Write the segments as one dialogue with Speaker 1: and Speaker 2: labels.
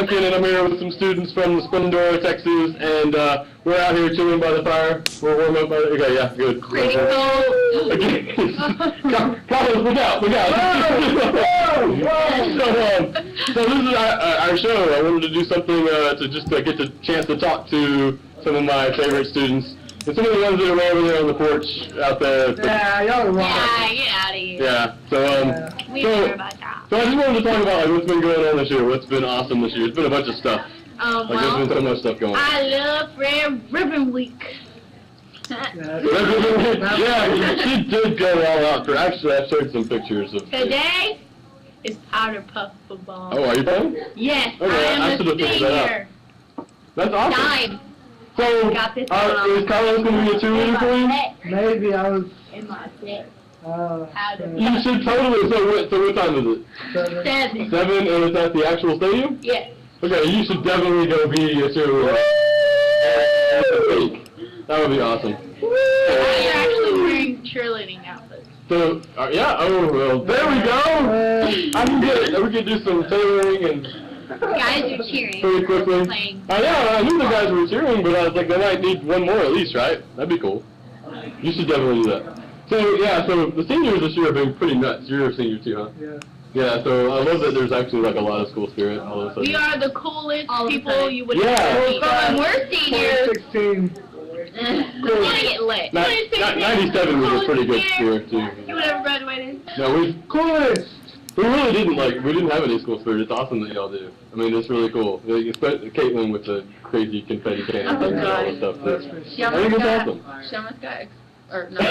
Speaker 1: Duncan, and I'm here with some students from Splendora, Texas, and we're out here chilling by the fire. We're warm up by the... Okay, yeah, good.
Speaker 2: Pretty cold.
Speaker 1: Carlos, look out, look out. So this is our show. I wanted to do something to just get the chance to talk to some of my favorite students. And some of the ones that are right over there on the porch out there.
Speaker 2: Yeah, y'all are wrong.
Speaker 3: Yeah, get out of here.
Speaker 1: Yeah, so,
Speaker 3: We hear about that.
Speaker 1: So I just wanted to talk about like what's been going on this year, what's been awesome this year. It's been a bunch of stuff. Like there's been so much stuff going on.
Speaker 3: I love Red Ribbon Week.
Speaker 1: Yeah, she did go all out for. Actually, I showed some pictures of.
Speaker 3: Today is powder puff football.
Speaker 1: Oh, are you playing?
Speaker 3: Yes,
Speaker 1: Okay,
Speaker 3: I am
Speaker 1: I
Speaker 3: a
Speaker 1: should have figured that
Speaker 3: senior.
Speaker 1: That's awesome.
Speaker 3: 9.
Speaker 1: So,
Speaker 3: Got this
Speaker 1: is Carlos going to be a cheerleader for you?
Speaker 2: Maybe I was.
Speaker 3: In my set.
Speaker 1: You should totally. So what time is it?
Speaker 3: 7.
Speaker 1: 7, and it's at the actual stadium?
Speaker 3: Yes.
Speaker 1: Okay, you should definitely go be a cheerleader. That would be awesome.
Speaker 3: You're actually wearing cheerleading outfits.
Speaker 1: So, yeah, oh, well, there we go! We can do some tailoring and...
Speaker 3: Guys are cheering.
Speaker 1: Pretty quickly.
Speaker 3: Playing.
Speaker 1: I knew the guys were cheering, but I was like, they might need one more at least, right? That'd be cool. You should definitely do that. So, yeah, so the seniors this year have been pretty nuts. You're a senior too, huh?
Speaker 2: Yeah.
Speaker 1: Yeah, so I love that there's actually like a lot of school spirit all of a sudden.
Speaker 3: We are the coolest people you would
Speaker 1: Yeah.
Speaker 3: ever meet. But when we're seniors,
Speaker 2: 16.
Speaker 3: we're gonna get lit.
Speaker 1: 97 was a pretty good year too.
Speaker 3: You would ever graduated?
Speaker 1: No,
Speaker 2: Coolest.
Speaker 1: we really didn't we didn't have any school spirit. It's awesome that y'all do. I mean, it's really cool. Especially Caitlin with the crazy confetti cannons and all that stuff. I think it's awesome.
Speaker 3: She almost got, or no,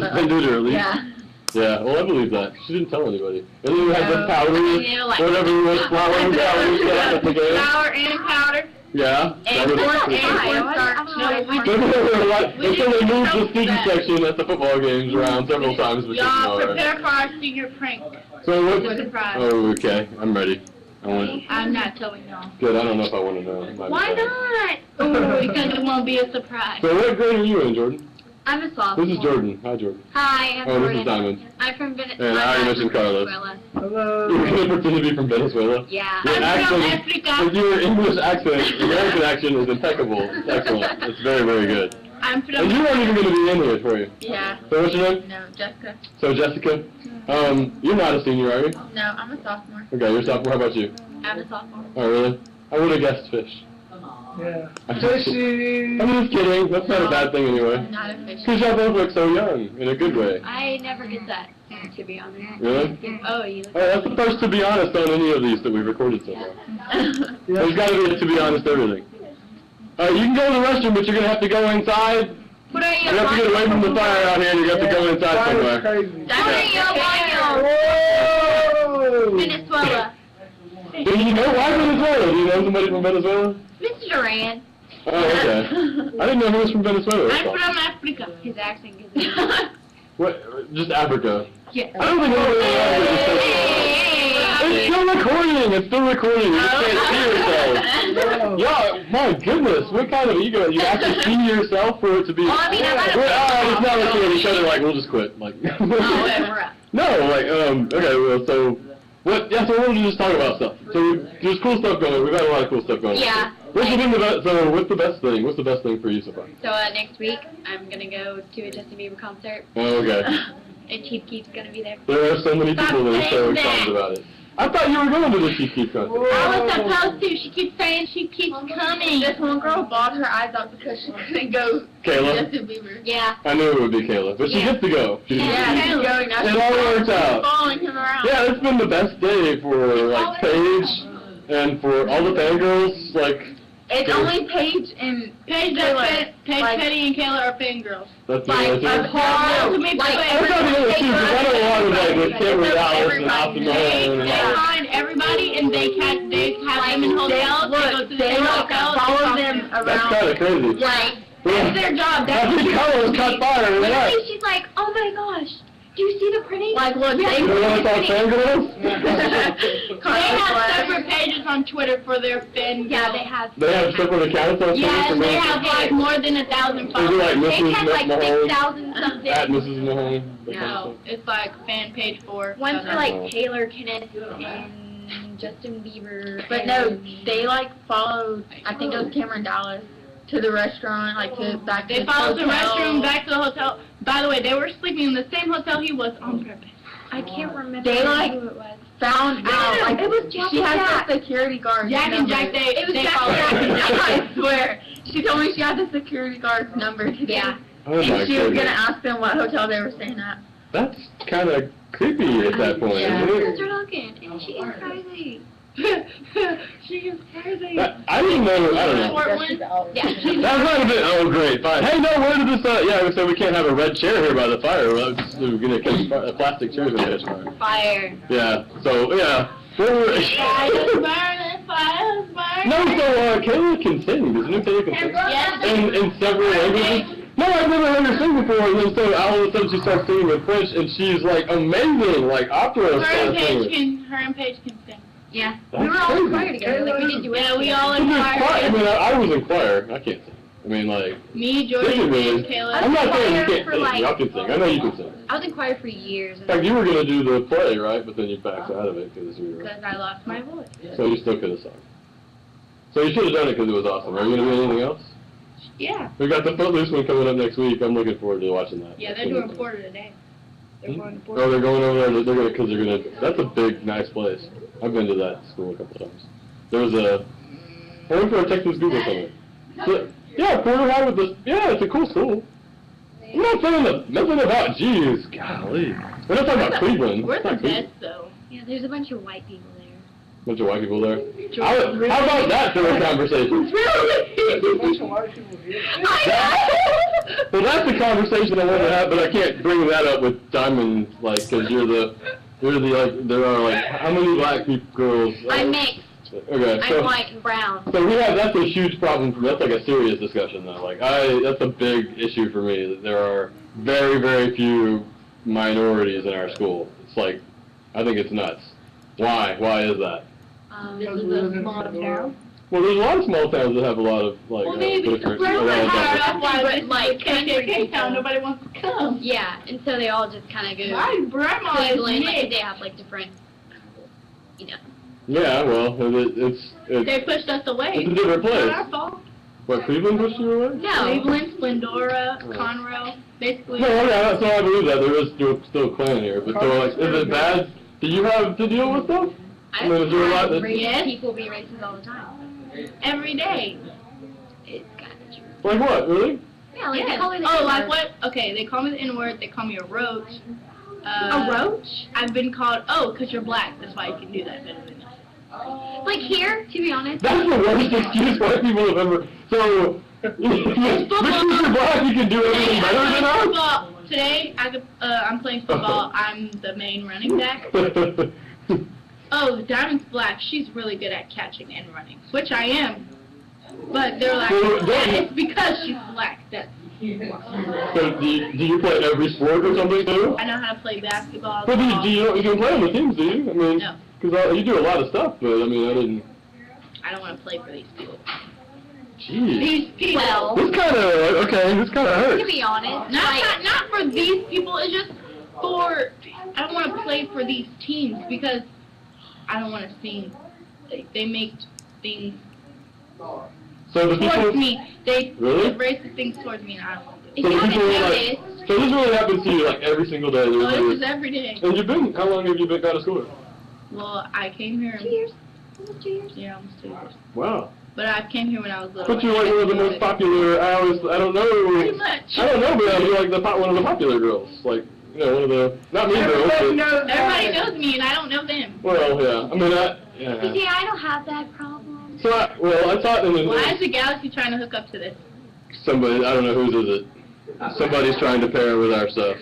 Speaker 1: Suspended or at least.
Speaker 3: yeah.
Speaker 1: Yeah, well, I believe that. She didn't tell anybody. And then we had the powder,
Speaker 3: like-
Speaker 1: whatever it was, flour and powder set up at the game.
Speaker 3: Flour and powder.
Speaker 1: Yeah.
Speaker 3: And cornstarch. No,
Speaker 1: Until they moved the student section at the football games around several times.
Speaker 3: Y'all prepare for our senior prank.
Speaker 1: So what?
Speaker 3: Surprise.
Speaker 1: Oh, okay. I'm ready.
Speaker 3: I'm not telling y'all.
Speaker 1: Good. I don't know if I want to know.
Speaker 3: Why not? Ooh, because it won't be a surprise.
Speaker 1: So what grade are you in, Jordan?
Speaker 3: I'm a sophomore.
Speaker 1: This is Jordan. Hi, Jordan.
Speaker 3: Hi, I'm
Speaker 1: Jordan. This is Diamond.
Speaker 3: I'm from Venezuela.
Speaker 1: And I already mentioned Carlos.
Speaker 2: Hello.
Speaker 1: You're going to pretend to be from Venezuela?
Speaker 3: Yeah.
Speaker 1: Your
Speaker 3: I'm
Speaker 1: accent,
Speaker 3: from Africa.
Speaker 1: your English accent, American accent is impeccable. It's excellent. It's very, very good.
Speaker 3: I'm from...
Speaker 1: And you weren't even going to be in here for you.
Speaker 3: Yeah.
Speaker 1: So what's your name?
Speaker 3: No, Jessica.
Speaker 1: So Jessica, you're not a senior, are you?
Speaker 3: No, I'm a sophomore.
Speaker 1: Okay, you're a sophomore. How about you?
Speaker 3: I'm a sophomore.
Speaker 1: Oh, really? I would have guessed fish.
Speaker 2: Yeah.
Speaker 1: Fishy. I'm just kidding. That's not a bad thing anyway.
Speaker 3: I'm not a fish.
Speaker 1: Because y'all both look so young, in a good way.
Speaker 3: I never get that, to be honest.
Speaker 1: Really?
Speaker 3: Oh, you look...
Speaker 1: Oh, that's the first to be honest on any of these that we've recorded so far. There's got to be a to be honest everything. You can go to the restroom, but you're going to have to go inside.
Speaker 3: What are you?
Speaker 1: You have to get away from the fire out here, and you have to go inside somewhere.
Speaker 3: Venezuela.
Speaker 1: Do you know why Venezuela? Do you know somebody from Venezuela?
Speaker 3: Mr. Duran.
Speaker 1: Oh, okay. I didn't know who was from Venezuela.
Speaker 3: I'm from Africa. His accent gives me...
Speaker 1: What? Just Africa?
Speaker 3: Yeah.
Speaker 1: I don't think anybody in Africa is It's still recording. It's still recording. You just can't see yourself. Yeah, my goodness. What kind of ego? You have to see yourself for it to be...
Speaker 3: Well, I mean, I'm not
Speaker 1: it's not recording. Each other we'll just quit. Like... No, okay, well, so... So we wanted to just talk about stuff. So there's cool stuff going. We've had a lot of cool stuff going.
Speaker 3: Yeah.
Speaker 1: What's the best thing? What's the best thing for you so far?
Speaker 3: So next week, I'm going to go to a Justin Bieber concert.
Speaker 1: Oh, okay.
Speaker 3: And Chief Keef's going to be there.
Speaker 1: There are so many people that are so excited about it. I thought you were going to the Chief Keef concert.
Speaker 3: I was supposed to. She keeps saying she keeps coming. This one girl bawled her eyes out because she couldn't go
Speaker 1: Kayla?
Speaker 3: to Justin Bieber. Yeah.
Speaker 1: I knew it would be Kayla, but she gets to go.
Speaker 3: She's going now.
Speaker 1: It all works out.
Speaker 3: Following him around.
Speaker 1: Yeah, it's been the best day for like Paige and for all the fangirls. Like
Speaker 3: it's only Paige and Paige, Petty, and Kayla are fangirls.
Speaker 1: That's the
Speaker 3: answer.
Speaker 1: I'm not the other two because I know a lot of with Cameron Dallas and Austin Mahone.
Speaker 3: They find everybody and they have them in hotels. They go to the same hotels. Follow them around.
Speaker 1: That's kind of crazy.
Speaker 3: Right. That's their job. That's
Speaker 1: what Carlos caught fire.
Speaker 3: Literally, she's like, oh my gosh. Do you see the pretty? Like, look,
Speaker 1: they want to talk fangirls?
Speaker 3: They have separate pages on Twitter for their fans. Yeah, they have.
Speaker 1: They have separate accounts on Twitter?
Speaker 3: Yes, they have like more than 1,000 followers.
Speaker 1: Like
Speaker 3: they have like 6,000 something.
Speaker 1: At Mrs. Mahone?
Speaker 3: No, it's like fan page for.
Speaker 4: One's for like Taylor, Kenneth, and Justin Bieber.
Speaker 3: But no, they like followed. I think it was Cameron Dallas to the restaurant, like to back to
Speaker 5: They
Speaker 3: the
Speaker 5: followed the
Speaker 3: hotel.
Speaker 5: restroom back to the hotel. By the way, they were sleeping in the same hotel he was on purpose.
Speaker 4: I can't remember
Speaker 3: They, like,
Speaker 4: who it was.
Speaker 3: Found out. Like,
Speaker 4: it was Jack
Speaker 3: she
Speaker 4: and
Speaker 3: has
Speaker 4: Jack.
Speaker 3: the security guard.
Speaker 5: Jack and Jack,
Speaker 3: It was
Speaker 5: they
Speaker 3: Jack
Speaker 5: followed
Speaker 3: and Jack.
Speaker 5: him.
Speaker 3: I swear. She told me she had the security guard's number today.
Speaker 4: Yeah.
Speaker 1: Oh my
Speaker 3: And she was
Speaker 1: goodness.
Speaker 3: gonna ask them what hotel they were staying at.
Speaker 1: That's kind of creepy at that point,
Speaker 3: Yeah.
Speaker 1: isn't it?
Speaker 4: Mr. Duncan, and she is crazy.
Speaker 5: She is crazy.
Speaker 1: I didn't know, I don't know.
Speaker 5: Short one.
Speaker 4: Yeah.
Speaker 1: That might have been, oh great, fine. Hey, no, where did this, yeah, so we can't have a red chair here by the fire. We're gonna catch fire, a plastic chair's gonna catch fire.
Speaker 4: Fire.
Speaker 1: Yeah, so, yeah.
Speaker 5: Fire's burning, fire's burning.
Speaker 1: No, so, Kayla can sing, doesn't it? Kayla can sing?
Speaker 5: Yes.
Speaker 1: In several languages? No, I've never heard her sing before, and then so all of a sudden she starts singing in French, and she's like amazing, like opera
Speaker 5: Her
Speaker 1: style
Speaker 5: and Paige
Speaker 1: singing.
Speaker 5: can sing.
Speaker 4: Yeah.
Speaker 1: That's
Speaker 4: We were all in
Speaker 1: crazy.
Speaker 4: choir together. Like, we didn't do it.
Speaker 5: Yeah, we all
Speaker 1: But
Speaker 5: in
Speaker 1: there's choir, I mean,
Speaker 5: choir.
Speaker 1: I was in choir, I can't sing. I mean, like,
Speaker 5: Me,
Speaker 1: they
Speaker 5: Jordan,
Speaker 1: can really,
Speaker 5: Paige, Kayla.
Speaker 1: I'm not saying you
Speaker 4: choir
Speaker 1: can't
Speaker 4: for,
Speaker 1: sing,
Speaker 4: like-
Speaker 1: y'all can sing, I know you can sing.
Speaker 4: I was in choir for years.
Speaker 1: In fact, you were gonna do the play, right, but then you backed out of it, because you were,
Speaker 5: Because I lost my voice.
Speaker 1: so you still could have sung. So you should have done it because it was awesome. Are you gonna do anything else?
Speaker 5: Yeah.
Speaker 1: We got the Footloose one coming up next week, I'm looking forward to watching that.
Speaker 5: Yeah, they're doing Porter today. They're going to
Speaker 1: Oh,
Speaker 5: Porter.
Speaker 1: they're going over there, they're gonna, because they're gonna, that's a big, nice place. I've been to that school a couple times. There was I went for a Texas Google Summit. So, yeah, Porter High with the, yeah, it's a cool school. I'm not saying that, nothing about, geez, golly. We're not talking about Cleveland.
Speaker 5: We're
Speaker 1: It's
Speaker 5: the
Speaker 1: not Cleveland.
Speaker 5: best, though.
Speaker 4: Yeah, there's a bunch of white people there.
Speaker 1: Bunch of white people there. How about that for a conversation?
Speaker 2: There's a bunch of white people here.
Speaker 1: Well, that's the conversation I want to have, but I can't bring that up with Diamond, like, because you're the, like, there are, like, how many black people, girls?
Speaker 4: I'm mixed.
Speaker 1: Okay,
Speaker 4: I'm
Speaker 1: so,
Speaker 4: white and brown.
Speaker 1: so we have, that's a huge problem for me. That's like a serious discussion, though. Like, that's a big issue for me, that there are very, very few minorities in our school. It's like, I think it's nuts. Why? Why is that?
Speaker 5: This is a small town.
Speaker 1: Well, there's a lot of small towns that have a lot of, like,
Speaker 5: Well, maybe
Speaker 1: different, a
Speaker 5: we're
Speaker 1: lot of
Speaker 5: not
Speaker 1: different-
Speaker 5: that's why, but like
Speaker 4: country
Speaker 5: KKK town,
Speaker 4: people.
Speaker 5: nobody wants to come.
Speaker 4: Yeah, and so they all just kind of go
Speaker 5: My grandma is
Speaker 4: Cleveland, like,
Speaker 5: mixed.
Speaker 4: they have like different, you know.
Speaker 1: Yeah, well, it's
Speaker 5: They pushed us away.
Speaker 1: it's a different
Speaker 5: It's
Speaker 1: place.
Speaker 5: not our fault.
Speaker 1: What, Cleveland pushed you away?
Speaker 4: No.
Speaker 5: Cleveland, Splendora,
Speaker 1: Oh.
Speaker 5: Conroe, basically.
Speaker 1: No, yeah, so I believe that. There is still a clan here. But so, like, is it bad? Do you have to deal with stuff? I mean, is there a lot that...
Speaker 5: Yes.
Speaker 4: People be racist all the time.
Speaker 5: Every day.
Speaker 4: It's kind of true.
Speaker 1: Like what, really?
Speaker 4: Yeah, like they
Speaker 5: Yes.
Speaker 4: call me the
Speaker 5: Oh, like
Speaker 4: N-word.
Speaker 5: what? Okay, they call me the N-word. They call me a roach.
Speaker 4: A roach?
Speaker 5: I've been called, oh, because you're black. That's why you can do that better than me.
Speaker 4: Like here, to be honest.
Speaker 1: That's the worst excuse white people have ever... So, because you're black, you can do everything better than us?
Speaker 5: Football. Today, I'm playing football. I'm the main running back. Oh, the Diamond's black. She's really good at catching and running, which I am. But they're like,
Speaker 1: Well,
Speaker 5: it's because she's black. That's
Speaker 1: So, do you play every sport or something, too?
Speaker 5: I know how to play basketball.
Speaker 1: But you can play on the teams, do you? I mean,
Speaker 5: No.
Speaker 1: because you do a lot of stuff, but, I mean, I didn't...
Speaker 5: I don't want to play for these people.
Speaker 1: Jeez.
Speaker 5: These people.
Speaker 4: Well,
Speaker 1: This kind of, okay, this kind of
Speaker 4: to
Speaker 1: hurts.
Speaker 4: be honest,
Speaker 5: Not for these people. It's just for. I don't want to play for these teams because I don't want to see. They make things
Speaker 1: So the
Speaker 5: towards
Speaker 1: people...
Speaker 5: me. They
Speaker 1: Really?
Speaker 5: racist things towards me, and I don't want to do
Speaker 4: if
Speaker 1: So
Speaker 4: you
Speaker 1: the
Speaker 4: haven't
Speaker 1: people,
Speaker 4: noticed,
Speaker 1: like... So this really happens to you, like, every single day?
Speaker 5: it.
Speaker 1: There's
Speaker 5: So
Speaker 1: really-
Speaker 5: this is every day.
Speaker 1: And you've been, how long have you been out of school?
Speaker 5: Well, I came here.
Speaker 4: 2 years, almost 2 years.
Speaker 5: Yeah, almost 2 years.
Speaker 1: Wow.
Speaker 5: But I came here when I was little.
Speaker 1: But you're like one of the most popular, I don't know.
Speaker 5: Pretty much.
Speaker 1: I don't know, but you're like one of the popular girls. Like, you know, one of the, not me girls,
Speaker 2: Everybody
Speaker 1: but,
Speaker 2: knows
Speaker 5: Everybody
Speaker 2: that.
Speaker 5: knows me, and I don't know them.
Speaker 1: well, yeah. I mean,
Speaker 4: You
Speaker 1: yeah.
Speaker 4: see, I don't have that problem.
Speaker 1: So, I thought in
Speaker 5: Why is
Speaker 1: the,
Speaker 5: the Galaxy trying to hook up to this?
Speaker 1: somebody, I don't know whose is it. Somebody's trying to pair with our stuff.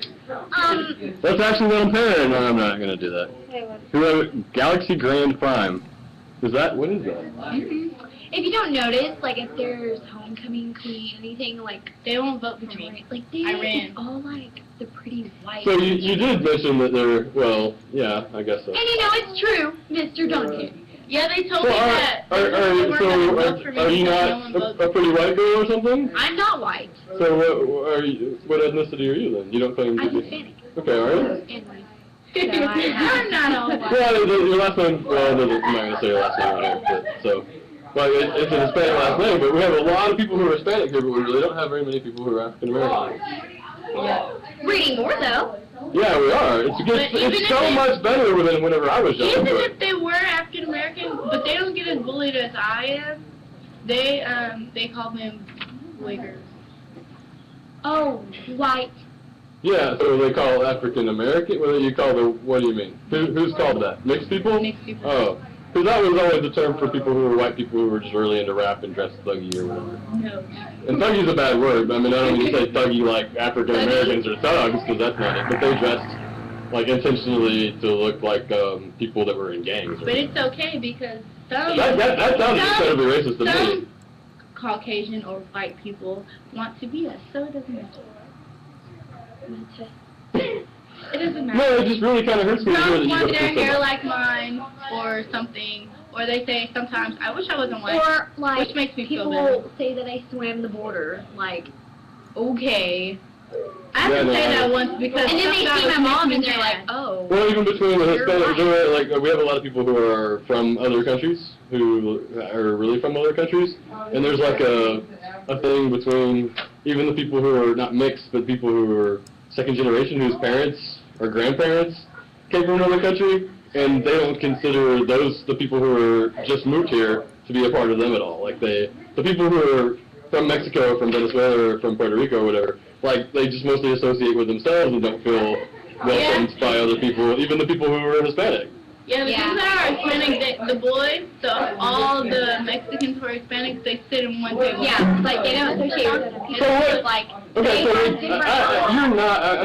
Speaker 1: Let's actually let them pair. No, I'm not going to do that. Whoever, Galaxy Grand Prime. Is that, what is that?
Speaker 4: If you don't notice, like if there's homecoming queen, anything like
Speaker 5: They won't vote for me.
Speaker 4: like they
Speaker 5: I ran.
Speaker 4: it's all like the pretty white.
Speaker 1: So you did mention that they're, well, yeah, I guess so.
Speaker 4: And you know it's true, Mr. Duncan.
Speaker 5: Yeah, they told
Speaker 1: So
Speaker 5: me that. They
Speaker 1: are
Speaker 5: weren't gonna vote for me
Speaker 1: you
Speaker 5: because
Speaker 1: not
Speaker 5: no one votes.
Speaker 1: a pretty white girl or something?
Speaker 4: I'm not white.
Speaker 1: So what ethnicity are you then? You don't claim to
Speaker 4: I'm
Speaker 1: be.
Speaker 4: Hispanic.
Speaker 1: Okay, are you?
Speaker 4: And white.
Speaker 5: I'm not all white.
Speaker 1: Well, your last name, well, I'm not going to say your last name right here, but, so, well, it's an Hispanic last name, but we have a lot of people who are Hispanic here, but we really don't have very many people who are African American.
Speaker 5: Yeah.
Speaker 4: Reading more though.
Speaker 1: Yeah, we are. It's so much better than whenever I was young.
Speaker 5: Even
Speaker 1: but
Speaker 5: if they were African American, but they don't get as bullied as I am, they call them wiggers.
Speaker 4: Oh, white.
Speaker 1: Yeah, so they call African American. What do you call the? What do you mean? Who's called that? Mixed people?
Speaker 5: Mixed people.
Speaker 1: Oh, because that was always the term for people who were white people who were just really into rap and dressed thuggy or whatever.
Speaker 5: No.
Speaker 1: And thuggy's a bad word. But I mean, I don't mean to say thuggy like African Americans are thugs, because that's not it. But they dressed like intentionally to look like people that were in gangs.
Speaker 5: But it's okay because some
Speaker 1: That sounds incredibly racist to me.
Speaker 5: some Caucasian or white people want to be us, so it doesn't matter. It doesn't matter.
Speaker 1: No, it just really kind of hurts me to hear that
Speaker 5: Some
Speaker 1: you
Speaker 5: want
Speaker 1: go
Speaker 5: their
Speaker 1: through so
Speaker 5: hair
Speaker 1: much.
Speaker 5: like mine or something, or they say sometimes, I wish I wasn't white,
Speaker 4: Or like
Speaker 5: which makes me feel
Speaker 4: people
Speaker 5: better.
Speaker 4: say that I swam the border. Like, okay.
Speaker 5: I have
Speaker 1: Yeah,
Speaker 5: to
Speaker 1: no,
Speaker 5: say
Speaker 1: I-
Speaker 5: that once because
Speaker 4: And then they
Speaker 5: sometimes
Speaker 4: see my
Speaker 5: it makes
Speaker 4: mom
Speaker 5: me
Speaker 4: and they're like,
Speaker 5: mad.
Speaker 4: oh.
Speaker 1: Well, even between the
Speaker 4: You're
Speaker 1: Hispanic,
Speaker 4: right.
Speaker 1: there are, like, we have a lot of people who are from other countries, who are really from other countries, and there's like a thing between even the people who are not mixed, but people who are second generation, whose parents or grandparents came from another country, and they don't consider the people who are just moved here to be a part of them at all. Like the people who are from Mexico, from Venezuela, or from Puerto Rico, or whatever, like they just mostly associate with themselves and don't feel welcomed by other people, even the people who are Hispanic.
Speaker 5: Yeah, the people that are Hispanic, the boys, all the Mexicans who are Hispanics, they sit in one table.
Speaker 4: Yeah, like they don't associate with other people.
Speaker 1: So what-
Speaker 4: It's like
Speaker 1: Okay,
Speaker 4: they
Speaker 1: so
Speaker 4: have different
Speaker 1: you're not. I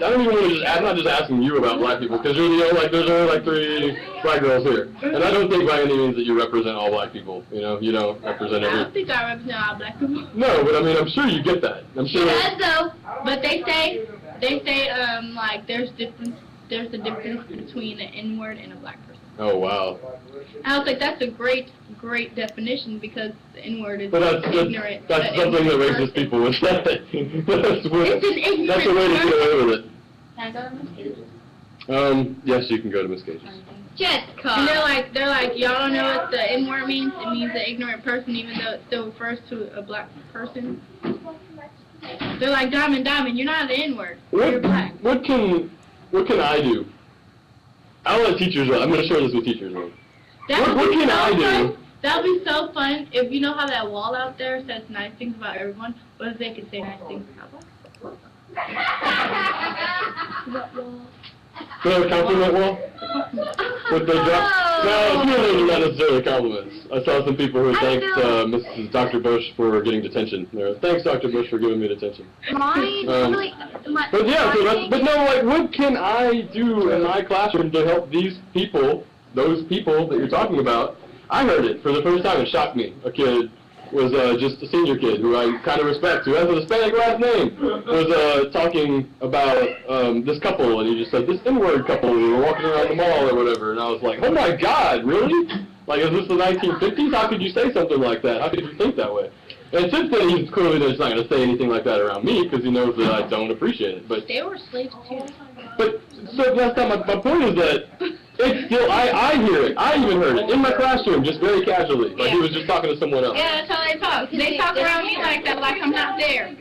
Speaker 1: don't even want to just. I'm not just asking you about black people because you're there's only like 3 black girls here, and I don't think by any means that you represent all black people. You know, you don't represent
Speaker 5: I don't
Speaker 1: every.
Speaker 5: think I represent all black people.
Speaker 1: No, but I mean, I'm sure you get that. I'm
Speaker 4: She
Speaker 1: sure.
Speaker 4: does though.
Speaker 5: But they say like there's a difference between an N-word and a black person.
Speaker 1: Oh wow.
Speaker 5: I was like, that's a great definition because the N-word is
Speaker 1: But that's
Speaker 5: ignorant.
Speaker 1: that's something that racist people would say. That's the way to get away with it.
Speaker 5: Can I go to Miss Cage's?
Speaker 1: Yes, you can go to Miss Cage's.
Speaker 4: Jessica.
Speaker 5: And they're like, y'all don't know what the N-word means? It means an ignorant person, even though it still refers to a black person. They're like, Diamond, you're not an N-word. You're black.
Speaker 1: What can I do? I'll let teachers know. I'm going to share this with teachers. What can I do?
Speaker 5: That would be so fun if you know how that wall out there says nice things about everyone. What if they could say nice things about
Speaker 4: What wall?
Speaker 1: The compliment wall? With the drop? No, some of those are not necessarily compliments. I saw some people who thanked Mrs. Dr. Bush for getting detention. Thanks, Dr. Bush, for giving me detention.
Speaker 4: Mine really.
Speaker 1: But yeah, but no, like, what can I do in my classroom to help these people, those people that you're talking about? I heard it for the first time. It shocked me. A kid was just a senior kid who I kind of respect, who has a Hispanic last name, was talking about this couple, and he just said, this N-word couple who were walking around the mall or whatever, and I was like, oh my God, really? Like, is this the 1950s? How could you say something like that? How could you think that way? And since then, he's clearly just not going to say anything like that around me, because he knows that I don't appreciate it. But
Speaker 5: They were slaves too.
Speaker 1: But, so that's not my point is that it's still, I hear it. I even heard it in my classroom, just very casually. Like he was just talking to someone else.
Speaker 5: Yeah, that's how they talk. They talk around me like that, like I'm not there.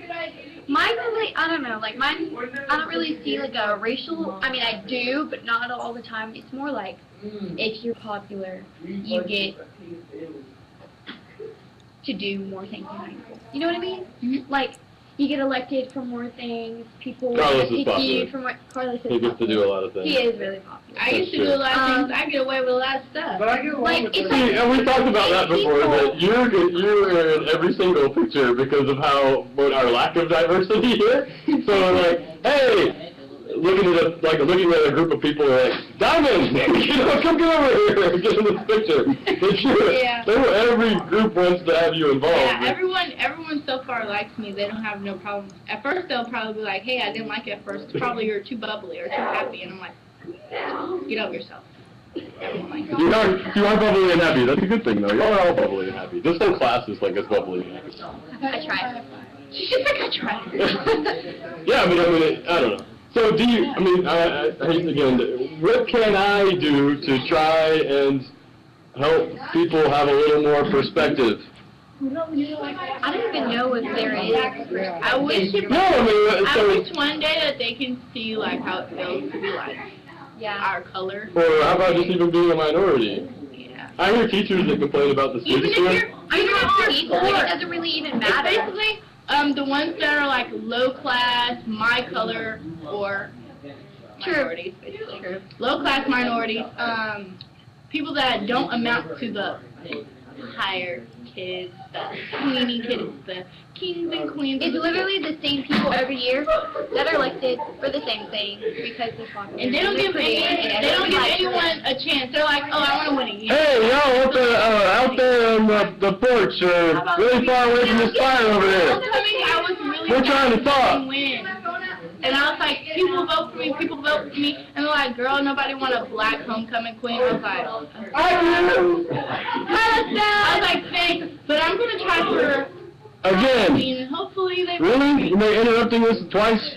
Speaker 4: Mine really, I don't know, like mine, I don't really see like a racial, I mean I do, but not all the time. It's more like, if you're popular, you get to do more things than people. You know what I mean?
Speaker 5: Mm-hmm.
Speaker 4: Like, you get elected for more things, people
Speaker 1: Carlos is
Speaker 4: pick
Speaker 1: popular.
Speaker 4: you for more, Carlos is
Speaker 1: He gets to do a lot of things.
Speaker 4: He is really popular.
Speaker 5: I used to do a lot of things. I get away with a lot of stuff.
Speaker 2: But I get along
Speaker 4: Like,
Speaker 2: with
Speaker 4: it's
Speaker 2: them.
Speaker 1: See, and we talked about that before, that you're in every single picture because of what our lack of diversity here. So like, hey, looking at a group of people like, Diamond, come get over here, get in this picture.
Speaker 5: Yeah.
Speaker 1: Every group wants to have you involved.
Speaker 5: Yeah, everyone so far likes me. They don't have no problem. At first, they'll probably be like, hey, I didn't like you at first. Probably you're too bubbly or too happy. And I'm like, get over yourself. Everyone likes me.
Speaker 1: You are bubbly and happy. That's a good thing, though. You are all bubbly and happy. This whole class is like as bubbly and happy.
Speaker 4: I tried.
Speaker 5: She's like, I tried.
Speaker 1: Yeah, but I mean, I don't know. So do you, I mean, I again, what can I do to try and help people have a little more perspective?
Speaker 4: I don't even know if there is.
Speaker 5: I wish it,
Speaker 1: No, I mean,
Speaker 5: I
Speaker 1: so,
Speaker 5: wish one day that they can see like how it feels to be like our color.
Speaker 1: or how about just even being a minority?
Speaker 5: Yeah.
Speaker 1: I hear teachers that complain about the
Speaker 5: Even
Speaker 1: students
Speaker 5: if
Speaker 1: here.
Speaker 5: you're
Speaker 4: Like, it doesn't really even
Speaker 5: It's
Speaker 4: matter.
Speaker 5: basically the ones that are like low class, my color, or minorities, basically.
Speaker 4: True.
Speaker 5: Low class minorities, people that don't amount to the higher kids, the queenie kids, the kings and queens.
Speaker 4: It's literally the same people every year that are elected for the same thing because they're popular.
Speaker 5: And they don't give anyone a chance. They're like, oh, I want to win a year.
Speaker 1: Hey, y'all, out there on the porch, really far away from this fire over there.
Speaker 5: Homecoming, I was really
Speaker 1: We're trying to talk.
Speaker 5: win. And I was like, people vote for me, people vote for me. And they're like, girl, nobody want a black homecoming queen. I was like, I was like, thanks, but I'm going to try for
Speaker 1: Again.
Speaker 5: queen. Hopefully they
Speaker 1: Really? You're interrupting us twice?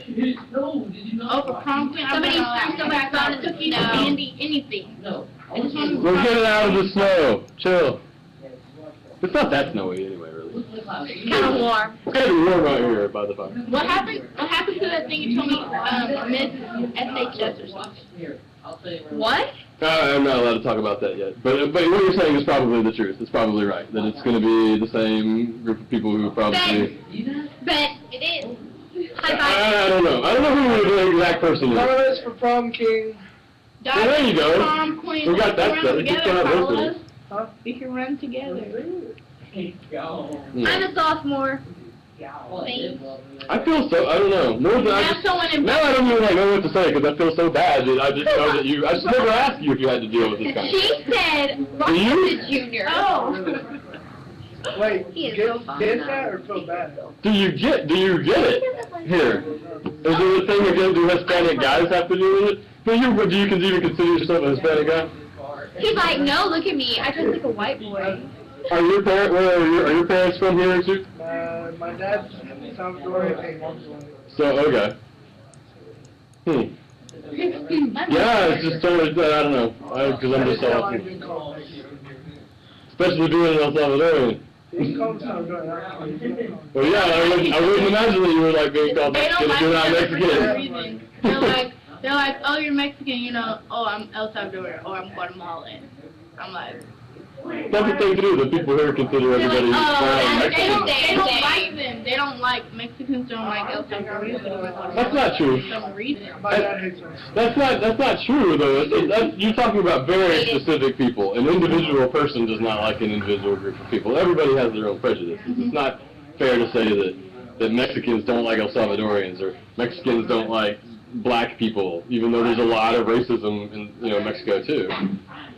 Speaker 5: Oh, for prom queen, I'm
Speaker 4: Somebody-
Speaker 5: going to
Speaker 4: somebody's gone in the
Speaker 5: cookies,
Speaker 4: snow.
Speaker 5: candy, anything. I just want to
Speaker 1: We're getting out of the snow. Chill. It's not that snowy anyway, really.
Speaker 4: Kind of warm.
Speaker 1: It's getting warm out here, by the way.
Speaker 5: What happened to that thing you told me, Miss SHS or something?
Speaker 4: What?
Speaker 1: I'm not allowed to talk about that yet. But what you're saying is probably the truth. It's probably right. That it's going to be the same group of people who probably...
Speaker 4: Bet it is.
Speaker 1: I don't know. I don't know who the exact person is.
Speaker 2: Finalists for prom king.
Speaker 1: Well, there you go.
Speaker 5: Prom queen.
Speaker 1: We got that
Speaker 5: run
Speaker 1: set. We just
Speaker 5: together,
Speaker 1: got
Speaker 5: follow
Speaker 1: this
Speaker 5: us.
Speaker 2: Huh?
Speaker 5: We can run together.
Speaker 1: Yeah.
Speaker 4: I'm a sophomore. Thanks.
Speaker 1: I feel so, I don't know. More than I
Speaker 5: Have
Speaker 1: just,
Speaker 5: someone in
Speaker 1: now I don't even know what to say because I feel so bad that I just know that you, I just never asked you if you had to deal with this kind of stuff.
Speaker 4: She said
Speaker 1: Do you?
Speaker 4: Ross is junior.
Speaker 5: Oh.
Speaker 2: Wait,
Speaker 4: He is
Speaker 2: get
Speaker 4: so fun.
Speaker 2: that or feel bad?
Speaker 1: Do you get it? Here. Is it a thing again, do Hispanic guys have to do with it? Do you even consider yourself a Hispanic guy?
Speaker 4: He's like, no, look at me. I dress like a white boy.
Speaker 1: Are your parents, are your parents from here too?
Speaker 2: My dad's Salvadorian and mom's one.
Speaker 1: So, okay. Yeah, it's just totally, I don't know, because I'm just so especially being an El Salvadorian.
Speaker 2: He's called Salvadorian.
Speaker 1: Well, yeah, I wouldn't imagine that you were like being called
Speaker 5: They don't
Speaker 1: Mexican
Speaker 5: like
Speaker 1: if you're not
Speaker 5: me for no
Speaker 1: Mexican.
Speaker 5: reason. They're like, oh, you're Mexican, you know, oh, I'm El Salvadorian, or I'm Guatemalan. I'm like,
Speaker 1: That's the thing to do, that people here consider everybody
Speaker 5: oh, they don't
Speaker 1: Mexican.
Speaker 5: like them. They don't like, Mexicans don't like El Salvadorians. They don't like Guatemalans
Speaker 1: That's not true.
Speaker 5: for some reason.
Speaker 2: My dad hates us.
Speaker 1: That's not true though. You're talking about very specific people. An individual person does not like an individual group of people. Everybody has their own prejudices. It's not fair to say that Mexicans don't like El Salvadorians or Mexicans don't like black people, even though there's a lot of racism in Mexico too.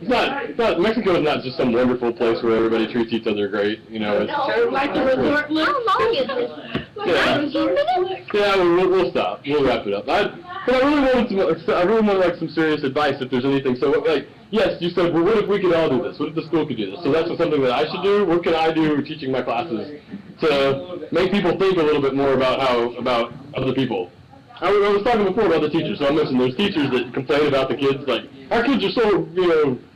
Speaker 1: Mexico is not just some wonderful place where everybody treats each other great. It's,
Speaker 5: Like the resort look.
Speaker 4: How long is this?
Speaker 1: Yeah.
Speaker 4: 19 minutes?
Speaker 1: Yeah, we'll stop. We'll wrap it up. But I really want like some serious advice if there's anything. So like, yes, you said, well, what if we could all do this? What if the school could do this? So that's something that I should do. What can I do teaching my classes to make people think a little bit more about other people? I was talking before about the teachers, so I mentioned there's teachers that complain about the kids, like, our kids are so,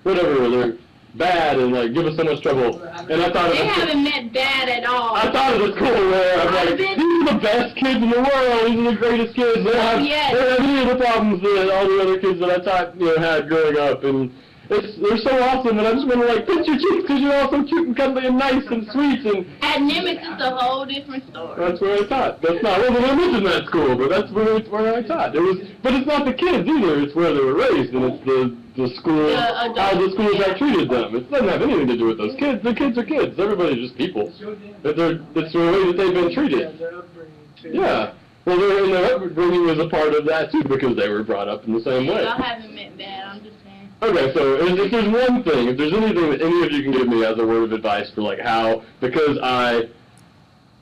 Speaker 1: whatever, they're bad and, like, give us so much trouble. And I thought
Speaker 5: They haven't met bad at all.
Speaker 1: I thought of a school where I'm like, these are the best kids in the world, these are the greatest kids, they don't have any of the problems that all the other kids that I taught, had growing up, and they're so awesome, and I just want to, like, pinch your cheeks because you're all so cute and cuddly and nice and sweet, and...
Speaker 5: At Nimitz, it's a whole different story.
Speaker 1: That's where I taught. I wasn't going to mention that school, but that's where I taught. But it's not the kids either, it's where they were raised, and it's the school, how the schools have treated them. It doesn't have anything to do with those kids. The kids are kids. Everybody's just people. It's the way that they've been treated. Yeah. Well, their upbringing was a part of that, too, because they were brought up in the same way.
Speaker 5: Y'all haven't met bad, I'm just saying.
Speaker 1: Okay, so if there's one thing, if there's anything that any of you can give me as a word of advice for, like, how, because I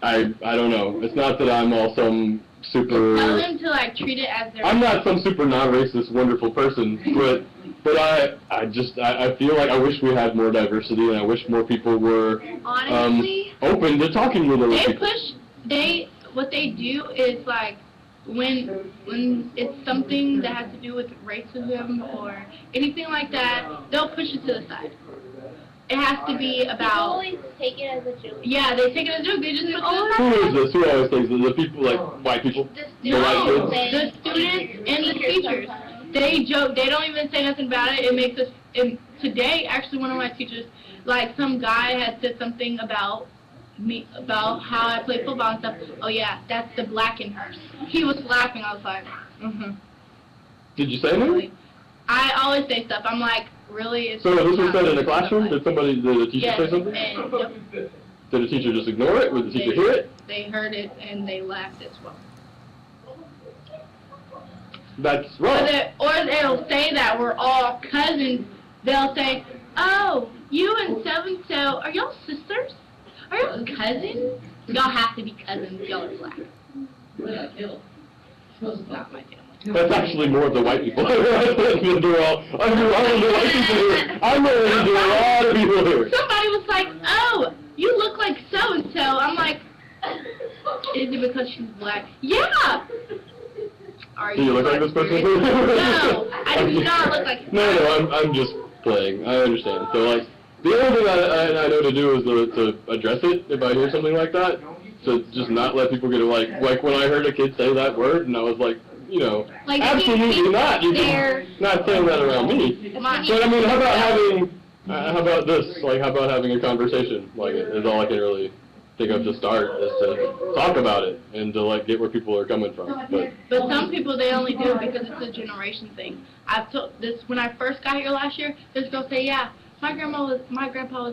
Speaker 1: don't know, it's not that I'm all some super...
Speaker 5: Tell them to, like, treat it as their...
Speaker 1: I'm not some super non-racist, wonderful person, but I feel like I wish we had more diversity, and I wish more people were
Speaker 4: Honestly,
Speaker 1: open to talking with other people.
Speaker 5: What they do is, like, when it's something that has to do with racism or anything like that, they'll push it to the side. It has to be
Speaker 3: People
Speaker 5: about.
Speaker 3: always take it as a joke.
Speaker 5: Yeah, they take it as a joke. They just put it to the
Speaker 1: Who
Speaker 5: side.
Speaker 1: is this? Who always thinks this? The people, like, white people?
Speaker 3: The
Speaker 1: The white
Speaker 5: No,
Speaker 1: kids?
Speaker 5: the students and the teachers. They joke. They don't even say nothing about it. It makes us. And today, actually, one of my teachers, like some guy had said something about me, about how I play football and stuff. Oh yeah, that's the black in her. He was laughing. I was like,
Speaker 1: Did you say anything?
Speaker 5: I always say stuff. I'm like, really? It's
Speaker 1: So this was
Speaker 5: not
Speaker 1: said in the
Speaker 5: stuff
Speaker 1: classroom?
Speaker 5: like-
Speaker 1: Did the teacher
Speaker 5: Yes,
Speaker 1: say something?
Speaker 5: and yep,
Speaker 1: Did the teacher just ignore it? Would the teacher hear it?
Speaker 5: they heard it and they laughed as well.
Speaker 1: That's
Speaker 5: Or,
Speaker 1: wrong.
Speaker 5: they'll say that we're all cousins. They'll say, oh, you and so-and-so, are y'all sisters? Are y'all cousins? Y'all have to be cousins. Y'all are black. Not my family.
Speaker 1: That's actually more of the white people. They're all, I know the white people here. I know a lot of people here.
Speaker 5: Somebody was like, oh, you look like so-and-so. I'm like, is it because she's black? Yeah! Are
Speaker 1: Do you look like this person?
Speaker 5: No, I do not look like
Speaker 1: No, I'm just playing. I understand. So, like, the only thing I know to do is to address it if I hear something like that. To just not let people get it, like when I heard a kid say that word, and I was like, you know,
Speaker 3: Like,
Speaker 1: absolutely not. You
Speaker 3: they're-
Speaker 1: can not saying that around me. But I mean, how about this? Like, how about having a conversation? Like, is all I can really think of to start is to talk about it and to like get where people are coming from.
Speaker 5: But some people, they only do it because it's a generation thing. I've told this when I first got here last year. This girl say, "Yeah, my grandpa was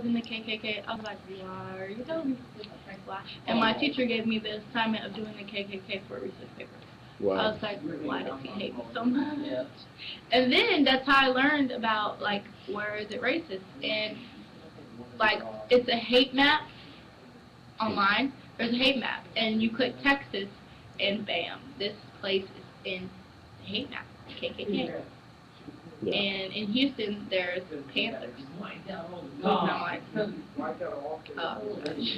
Speaker 5: in the KKK." I was like, "Why are you telling me this?" Why? And my teacher gave me the assignment of doing the KKK for a research paper. I
Speaker 1: Wow.
Speaker 5: was like, "Why does he hate me so much?" And then that's how I learned about like where is it racist, and like it's a hate map online. There's a hate map, and you click Texas, and bam, this place is in the hate map, KKK.
Speaker 1: Yeah.
Speaker 5: And in Houston, there's Panthers. And I'm like, oh, gosh.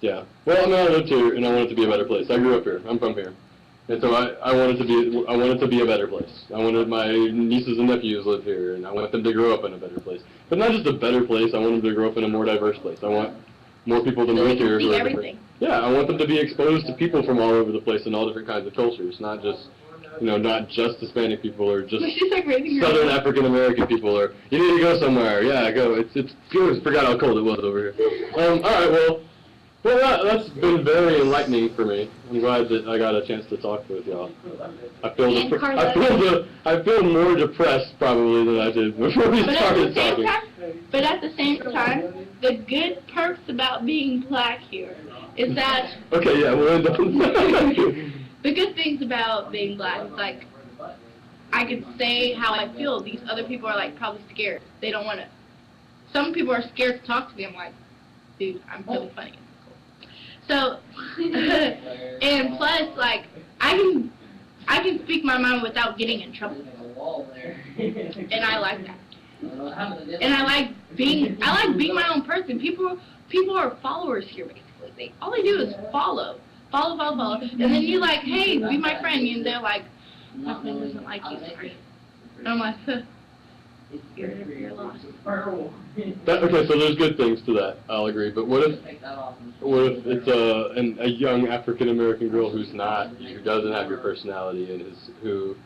Speaker 1: Yeah. Well, I mean, I lived here, and I want it to be a better place. I grew up here. I'm from here, and so I want it to be a better place. I wanted my nieces and nephews live here, and I want them to grow up in a better place. But not just a better place. I want them to grow up in a more diverse place. I want more people to
Speaker 5: So
Speaker 1: move
Speaker 5: they can
Speaker 1: here
Speaker 5: see
Speaker 1: who are
Speaker 5: everything.
Speaker 1: different. Yeah, I want them to be exposed to people from all over the place and all different kinds of cultures, not just, not just Hispanic people or just
Speaker 5: She's like raising her
Speaker 1: Southern
Speaker 5: hand.
Speaker 1: African American people, or you need to go somewhere. Yeah, go. It's good. Forgot how cold it was over here. All right. Well, that's been very enlightening for me. I'm glad that I got a chance to talk with y'all. I feel more depressed probably than I did before we started talking.
Speaker 5: But at the same time, the good perks about being black here is that
Speaker 1: Okay, yeah, we'll end up.
Speaker 5: the good things about being black is like I can say how I feel. These other people are like probably scared. They don't want to. Some people are scared to talk to me. I'm like, dude, I'm feeling funny. So, and plus, like, I can speak my mind without getting in trouble. And I like that. And I like being my own person. People are followers here, basically. All they do is follow. And then you're like, hey, be my friend. And they're like, my friend doesn't like you, sorry. And I'm like, huh, you're lost.
Speaker 1: Okay, so there's good things to that. I'll agree. But what if it's a young African American girl who doesn't have your personality and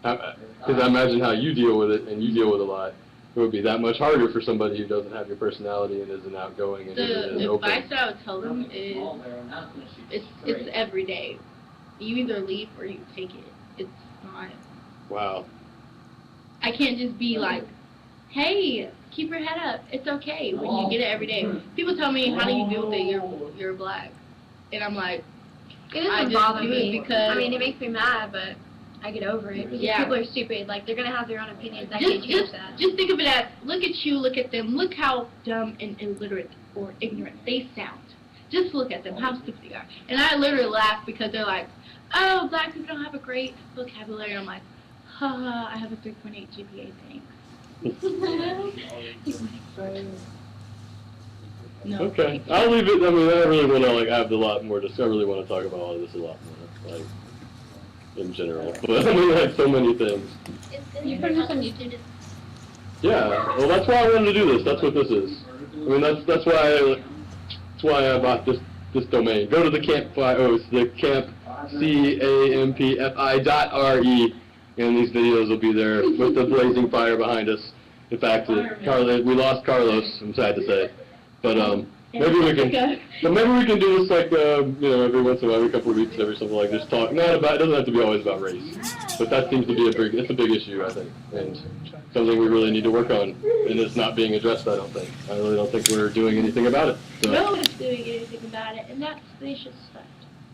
Speaker 1: because I imagine how you deal with it, and you deal with a lot. It would be that much harder for somebody who doesn't have your personality and isn't outgoing and isn't
Speaker 5: The
Speaker 1: open.
Speaker 5: advice that I would tell them is, it's every day. You either leave or you take it. It's not.
Speaker 1: Wow.
Speaker 5: I can't just be like, hey, keep your head up. It's okay when you get it every day. People tell me, how do you deal with it? You're black. And I'm like,
Speaker 4: It
Speaker 5: I
Speaker 4: doesn't
Speaker 5: just
Speaker 4: bother
Speaker 5: do
Speaker 4: me.
Speaker 5: it because
Speaker 4: I mean, it makes me mad, but I get over it. Because
Speaker 5: Yeah.
Speaker 4: people are stupid. Like, they're going to have their own opinions. I can't change that.
Speaker 5: just think of it as, look at you, look at them, look how dumb and illiterate or ignorant they sound. Just look at them, how stupid they are. And I literally laugh because they're like, oh, black people don't have a great vocabulary. And I'm like, ha, I have a 3.8 GPA, thanks. No.
Speaker 1: Okay, I'll leave it. I mean, I really want to have I really want to talk about all of this a lot more. Like, in general. But I mean, like so many things.
Speaker 4: You put this on YouTube?
Speaker 1: Yeah. Well, that's why I wanted to do this. That's what this is. I mean, that's why I bought this domain. Go to the campfi, the campfi.re, and these videos will be there with the blazing fire behind us. In fact, we lost Carlos. I'm sad to say, but maybe we can do this like every once in a while, every couple of weeks, every something like this. Talk not about. It doesn't have to be always about race, but that seems to be a big issue, I think, and something we really need to work on, and it's not being addressed. I really don't think we're doing anything about it. So.
Speaker 5: No one's doing anything about it, and that's they should start.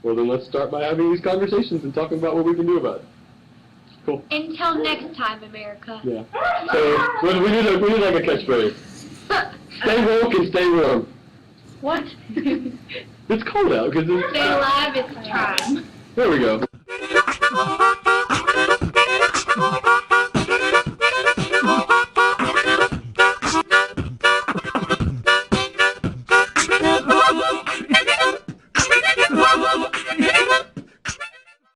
Speaker 1: Well, then let's start by having these conversations and talking about what we can do about it. Cool.
Speaker 4: Until next time, America.
Speaker 1: Yeah. So we need like a catchphrase. Stay woke and stay warm.
Speaker 5: What?
Speaker 1: It's cold out because it's.
Speaker 4: Stay alive, it's time.
Speaker 1: There we go.